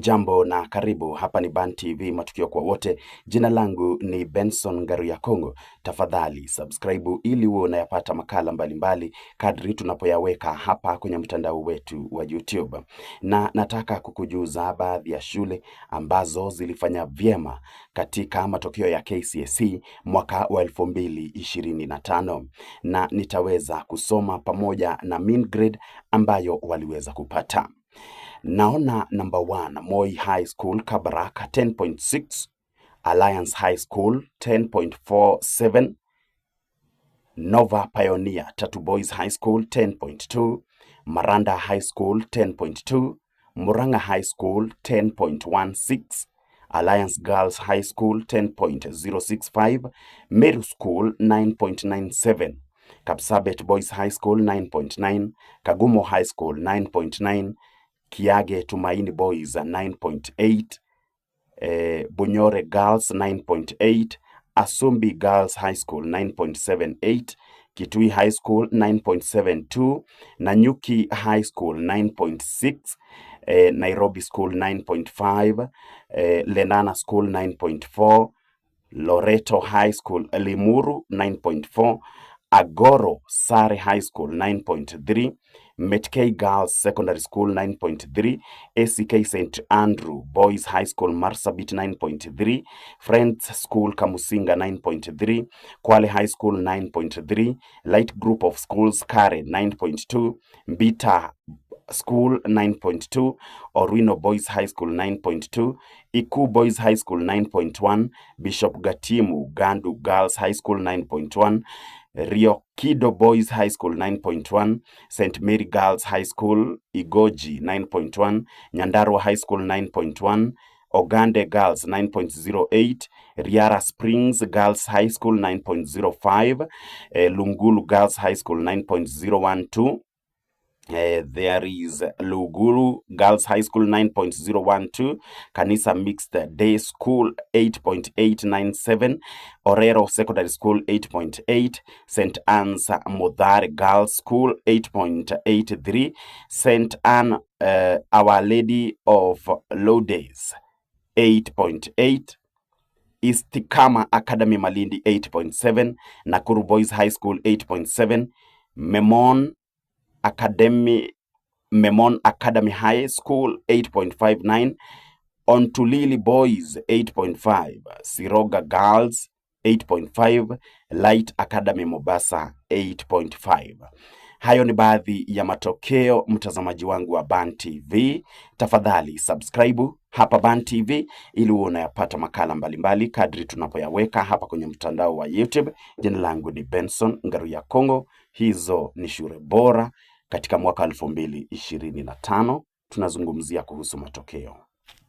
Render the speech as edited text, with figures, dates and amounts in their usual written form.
Jambo na karibu, hapa ni Ban TV matukio kwa wote. Jina langu ni Benson Ngaruyakongo. Tafadhali subscribe ili uwe unayapata makala mbalimbali kadri tunapoyaweka hapa kwenye mtandao wetu wa YouTube. Na nataka kukujuza baadhi ya shule ambazo zilifanya vyema katika matokeo ya KCSE mwaka wa 2025. Na nitaweza kusoma pamoja na mean grade ambayo waliweza kupata. Naona number 1, Moi High School Kabaraka 10.6, Alliance High School 10.47, Nova Pioneer Tatu Boys High School 10.2, Maranda High School 10.2, Muranga High School 10.16, Alliance Girls High School 10.065, Meru School 9.97, Kapsabet Boys High School 9.9, Kagumo High School 9.9, Kiage Tumaini Boys 9.8, Bunyore Girls 9.8, Asumbi Girls High School 9.78, Kitui High School 9.72, Nanyuki High School 9.6, Nairobi School 9.5, Lenana School 9.4, Loreto High School Limuru 9.4, Agoro Sare High School 9.3, Metkei Girls Secondary School 9.3, ACK St. Andrew Boys High School Marsabit 9.3, Friends School Kamusinga 9.3, Kwale High School 9.3, Light Group of Schools Kare 9.2, Mbita School 9.2, Orwino Boys High School 9.2, Iku Boys High School 9.1, Bishop Gatimu Gandu Girls High School 9.1, Rio Kido Boys High School 9.1, St. Mary Girls High School Igoji 9.1, Nyandarua High School 9.1, Ogande Girls 9.08, Riara Springs Girls High School 9.05, Lungulu Girls High School 9.012, there is Luguru Girls High School 9.012, Kanisa Mixed Day School 8.897, Orero Secondary School 8.8, St. Anne's Modare Girls School 8.83, St. Anne Our Lady of Lourdes 8.8, Istikama Academy Malindi 8.7, Nakuru Boys High School 8.7, Memon Academy High School 8.59, Ontulili Boys 8.5, Siroga Girls 8.5, Light Academy Mombasa 8.5. Hayo ni baadhi ya matokeo, mtazamaji wangu wa Ban TV. Tafadhali subscribe hapa Ban TV ili uwe unayapata makala mbalimbali kadri tunapoyaweka hapa kwenye mtandao wa YouTube. Jina langu ni Benson Ngaruyakongo. Hizo ni shule bora katika mwaka 2025. Tunazungumzia kuhusu matokeo.